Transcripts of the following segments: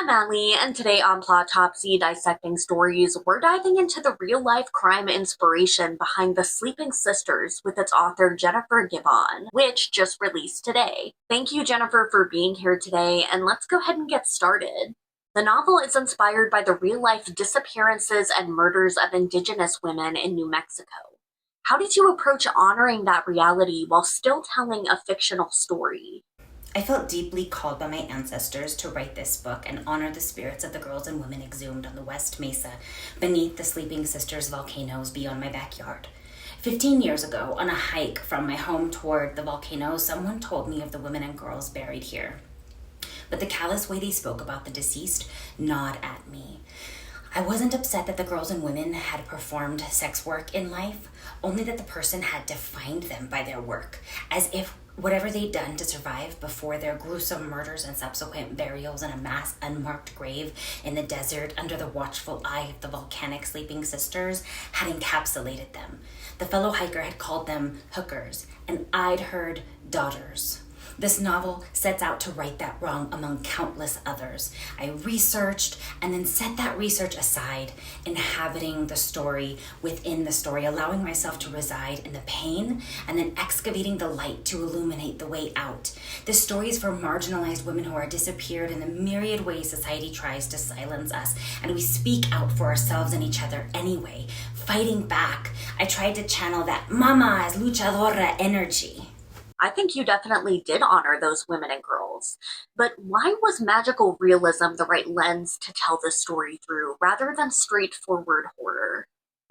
I'm Allie, and today on Plotopsy, Dissecting Stories, we're diving into the real-life crime inspiration behind The Sleeping Sisters with its author Jennifer Givhan, which just released today. Thank you, Jennifer, for being here today, and let's go ahead and get started. The novel is inspired by the real-life disappearances and murders of Indigenous women in New Mexico. How did you approach honoring that reality while still telling a fictional story? I felt deeply called by my ancestors to write this book and honor the spirits of the girls and women exhumed on the West Mesa beneath the Sleeping Sisters volcanoes beyond my backyard. 15 years ago, on a hike from my home toward the volcano, someone told me of the women and girls buried here. But the callous way they spoke about the deceased gnawed at me. I wasn't upset that the girls and women had performed sex work in life, only that the person had defined them by their work, as if whatever they'd done to survive before their gruesome murders and subsequent burials in a mass unmarked grave in the desert under the watchful eye of the volcanic Sleeping Sisters had encapsulated them. The fellow hiker had called them hookers, and I'd heard daughters. This novel sets out to right that wrong among countless others. I researched and then set that research aside, inhabiting the story within the story, allowing myself to reside in the pain and then excavating the light to illuminate the way out. This story is for marginalized women who are disappeared in the myriad ways society tries to silence us, and we speak out for ourselves and each other anyway, fighting back. I tried to channel that mama es luchadora energy. I think you definitely did honor those women and girls. But why was magical realism the right lens to tell this story through, rather than straightforward horror?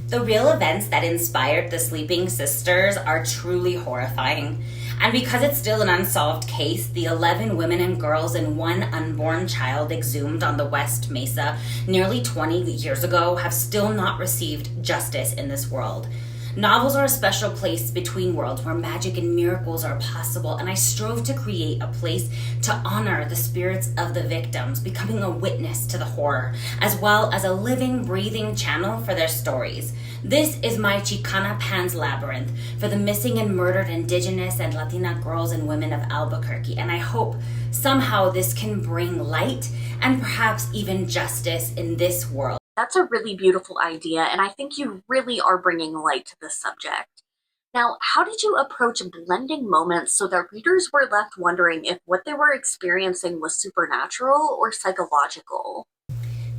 The real events that inspired the Sleeping Sisters are truly horrifying. And because it's still an unsolved case, the 11 women and girls and one unborn child exhumed on the West Mesa nearly 20 years ago have still not received justice in this world. Novels are a special place between worlds where magic and miracles are possible, and I strove to create a place to honor the spirits of the victims, becoming a witness to the horror, as well as a living, breathing channel for their stories. This is my Chicana Pan's Labyrinth for the missing and murdered Indigenous and Latina girls and women of Albuquerque, and I hope somehow this can bring light and perhaps even justice in this world. That's a really beautiful idea, and I think you really are bringing light to this subject. Now, how did you approach blending moments so that readers were left wondering if what they were experiencing was supernatural or psychological?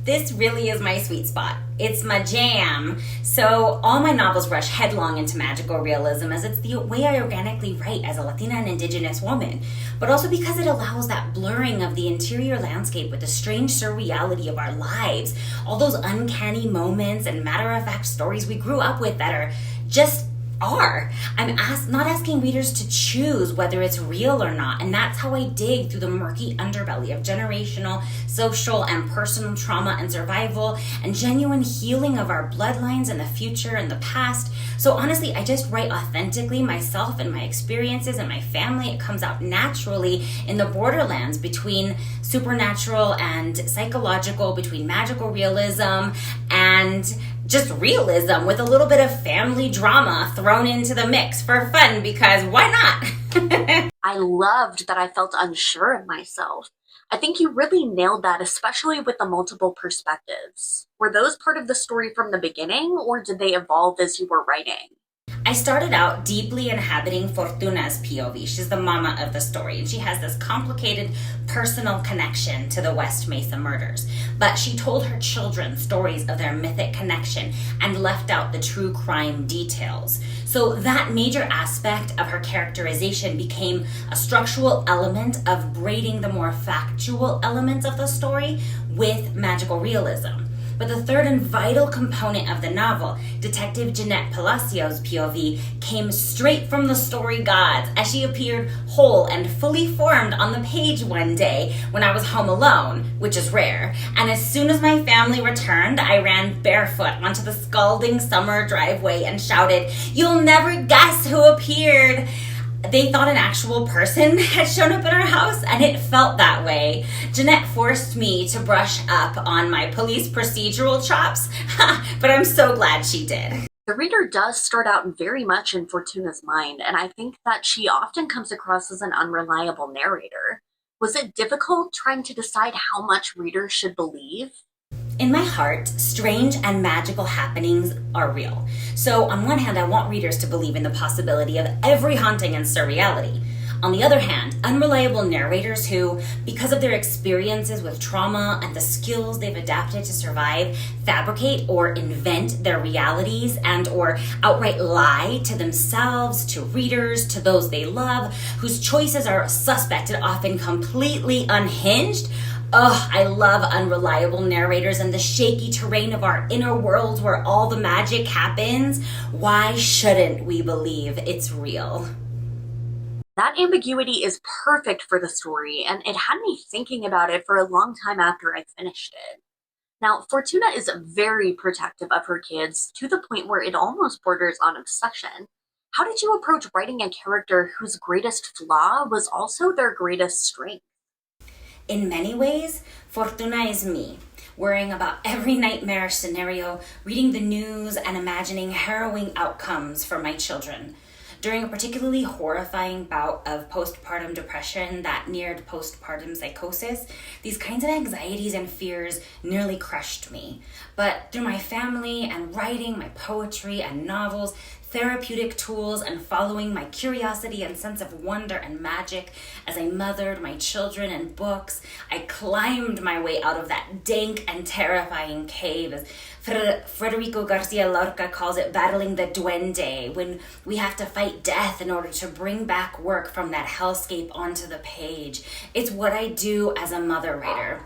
This really is my sweet spot. It's my jam. So all my novels rush headlong into magical realism, as it's the way I organically write as a Latina and Indigenous woman, but also because it allows that blurring of the interior landscape with the strange surreality of our lives, all those uncanny moments and matter-of-fact stories we grew up with that are just are. Not asking readers to choose whether it's real or not, and that's how I dig through the murky underbelly of generational, social, and personal trauma and survival, and genuine healing of our bloodlines and the future and the past. So honestly, I just write authentically myself and my experiences and my family. It comes out naturally in the borderlands between supernatural and psychological, between magical realism and just realism with a little bit of family drama thrown into the mix for fun, because why not? I loved that I felt unsure of myself. I think you really nailed that, especially with the multiple perspectives. Were those part of the story from the beginning, or did they evolve as you were writing? I started out deeply inhabiting Fortuna's POV. She's the mama of the story, and she has this complicated personal connection to the West Mesa murders. But she told her children stories of their mythic connection and left out the true crime details. So that major aspect of her characterization became a structural element of braiding the more factual elements of the story with magical realism. But the third and vital component of the novel, Detective Jeanette Palacios' POV, came straight from the story gods as she appeared whole and fully formed on the page one day when I was home alone, which is rare. And as soon as my family returned, I ran barefoot onto the scalding summer driveway and shouted, "You'll never guess who appeared!" They thought an actual person had shown up in our house, and it felt that way. Jeanette forced me to brush up on my police procedural chops, but I'm so glad she did. The reader does start out very much in Fortuna's mind, and I think that she often comes across as an unreliable narrator. Was it difficult trying to decide how much readers should believe? In my heart, strange and magical happenings are real. So on one hand, I want readers to believe in the possibility of every haunting and surreality. On the other hand, unreliable narrators who, because of their experiences with trauma and the skills they've adapted to survive, fabricate or invent their realities and or outright lie to themselves, to readers, to those they love, whose choices are suspect and often completely unhinged. Ugh, I love unreliable narrators and the shaky terrain of our inner worlds where all the magic happens. Why shouldn't we believe it's real? That ambiguity is perfect for the story, and it had me thinking about it for a long time after I finished it. Now, Fortuna is very protective of her kids to the point where it almost borders on obsession. How did you approach writing a character whose greatest flaw was also their greatest strength? In many ways, Fortuna is me, worrying about every nightmare scenario, reading the news, and imagining harrowing outcomes for my children. During a particularly horrifying bout of postpartum depression that neared postpartum psychosis, these kinds of anxieties and fears nearly crushed me. But through my family and writing, my poetry and novels, therapeutic tools, and following my curiosity and sense of wonder and magic as I mothered my children and books, I climbed my way out of that dank and terrifying cave, as Federico Garcia Lorca calls it, battling the duende, when we have to fight death in order to bring back work from that hellscape onto the page. It's what I do as a mother writer.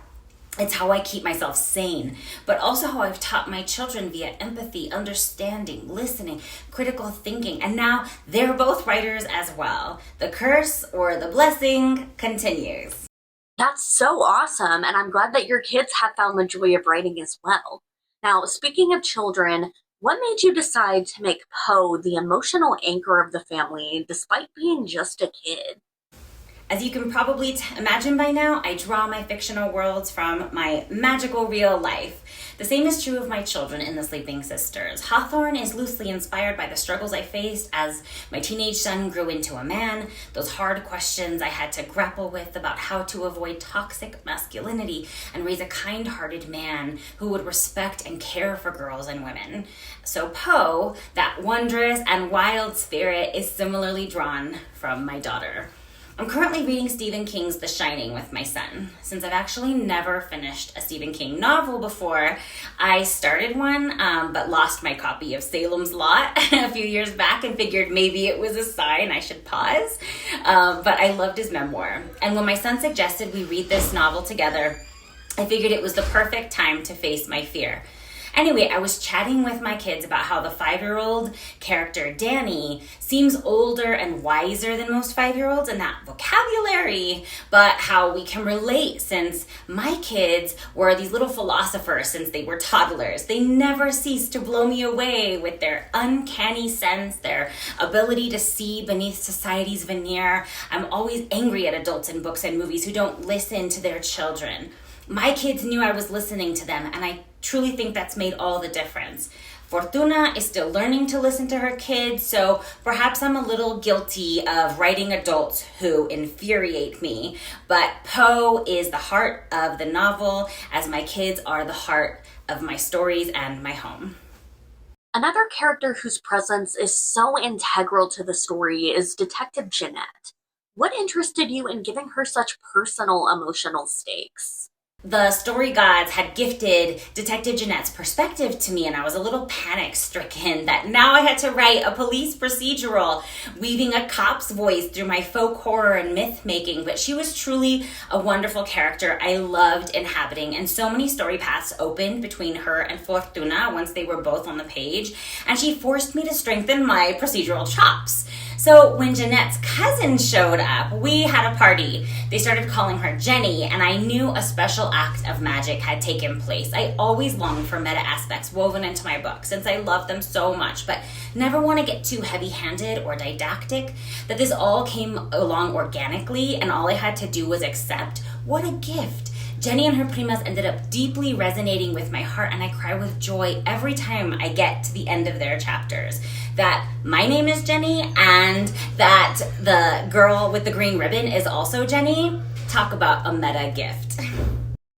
It's how I keep myself sane, but also how I've taught my children via empathy, understanding, listening, critical thinking, and now they're both writers as well. The curse or the blessing continues. That's so awesome, and I'm glad that your kids have found the joy of writing as well. Now, speaking of children, what made you decide to make Poe the emotional anchor of the family despite being just a kid? As you can probably imagine by now, I draw my fictional worlds from my magical real life. The same is true of my children in The Sleeping Sisters. Hawthorne is loosely inspired by the struggles I faced as my teenage son grew into a man, those hard questions I had to grapple with about how to avoid toxic masculinity and raise a kind-hearted man who would respect and care for girls and women. So Poe, that wondrous and wild spirit, is similarly drawn from my daughter. I'm currently reading Stephen King's The Shining with my son. Since I've actually never finished a Stephen King novel before, I started one, but lost my copy of Salem's Lot a few years back and figured maybe it was a sign I should pause. But I loved his memoir. And when my son suggested we read this novel together, I figured it was the perfect time to face my fear. Anyway, I was chatting with my kids about how the 5-year-old character, Danny, seems older and wiser than most 5-year-olds in that vocabulary, but how we can relate since my kids were these little philosophers since they were toddlers. They never cease to blow me away with their uncanny sense, their ability to see beneath society's veneer. I'm always angry at adults in books and movies who don't listen to their children. My kids knew I was listening to them, and I truly think that's made all the difference. Fortuna is still learning to listen to her kids, so perhaps I'm a little guilty of writing adults who infuriate me. But Poe is the heart of the novel, as my kids are the heart of my stories and my home. Another character whose presence is so integral to the story is Detective Jeanette. What interested you in giving her such personal emotional stakes? The story gods had gifted Detective Jeanette's perspective to me, and I was a little panic-stricken that now I had to write a police procedural, weaving a cop's voice through my folk horror and myth-making, but she was truly a wonderful character I loved inhabiting, and so many story paths opened between her and Fortuna once they were both on the page, and she forced me to strengthen my procedural chops. So when Jeanette's cousin showed up, we had a party. They started calling her Jenny, and I knew a special act of magic had taken place. I always longed for meta aspects woven into my book since I love them so much, but never want to get too heavy-handed or didactic. That this all came along organically, and all I had to do was accept. What a gift. Jenny and her primas ended up deeply resonating with my heart, and I cry with joy every time I get to the end of their chapters. That my name is Jenny, and that the girl with the green ribbon is also Jenny. Talk about a meta gift.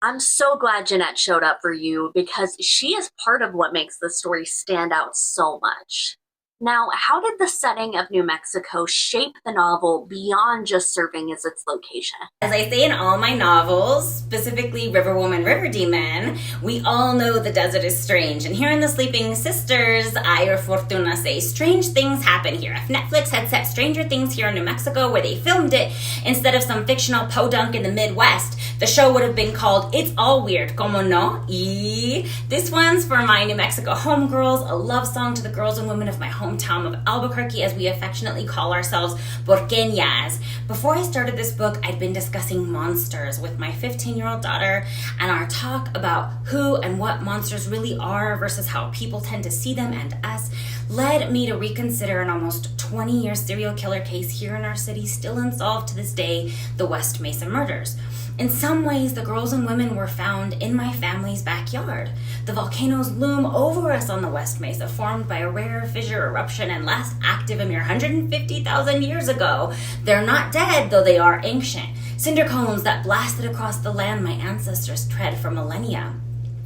I'm so glad Jeanette showed up for you because she is part of what makes the story stand out so much. Now, how did the setting of New Mexico shape the novel beyond just serving as its location? As I say in all my novels, specifically River Woman, River Demon, we all know the desert is strange. And here in The Sleeping Sisters, I or Fortuna say strange things happen here. If Netflix had set Stranger Things here in New Mexico where they filmed it, instead of some fictional podunk in the Midwest, the show would have been called It's All Weird, como no? This one's for my New Mexico homegirls, a love song to the girls and women of my hometown of Albuquerque, as we affectionately call ourselves, Porqueñas. Before I started this book, I'd been discussing monsters with my 15-year-old daughter, and our talk about who and what monsters really are versus how people tend to see them and us led me to reconsider an almost 20-year serial killer case here in our city, still unsolved to this day, the West Mesa murders. In some ways, the girls and women were found in my family's backyard. The volcanoes loom over us on the West Mesa, formed by a rare fissure eruption and last active a mere 150,000 years ago. They're not dead, though they are ancient. Cinder cones that blasted across the land my ancestors tread for millennia,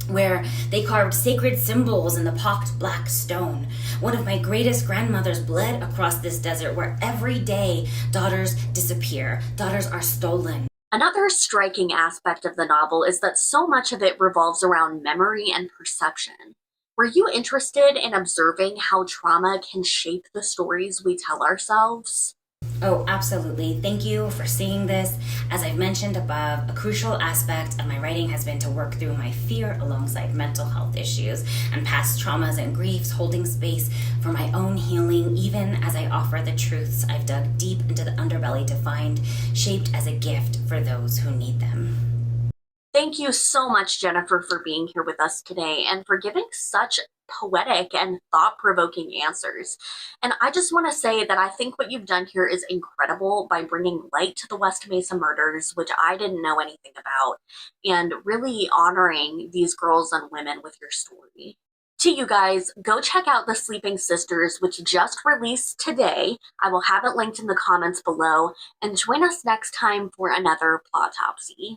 where they carved sacred symbols in the pocked black stone. One of my greatest grandmothers bled across this desert where every day daughters disappear, daughters are stolen. Another striking aspect of the novel is that so much of it revolves around memory and perception. Were you interested in observing how trauma can shape the stories we tell ourselves? Oh, absolutely. Thank you for seeing this. As I've mentioned above, a crucial aspect of my writing has been to work through my fear alongside mental health issues and past traumas and griefs, holding space for my own healing, even as I offer the truths I've dug deep into the underbelly to find, shaped as a gift for those who need them. Thank you so much, Jennifer, for being here with us today and for giving such poetic and thought-provoking answers. And I just want to say that I think what you've done here is incredible by bringing light to the West Mesa murders, which I didn't know anything about, and really honoring these girls and women with your story. To you guys, go check out The Sleeping Sisters, which just released today. I will have it linked in the comments below, and join us next time for another Plotopsy.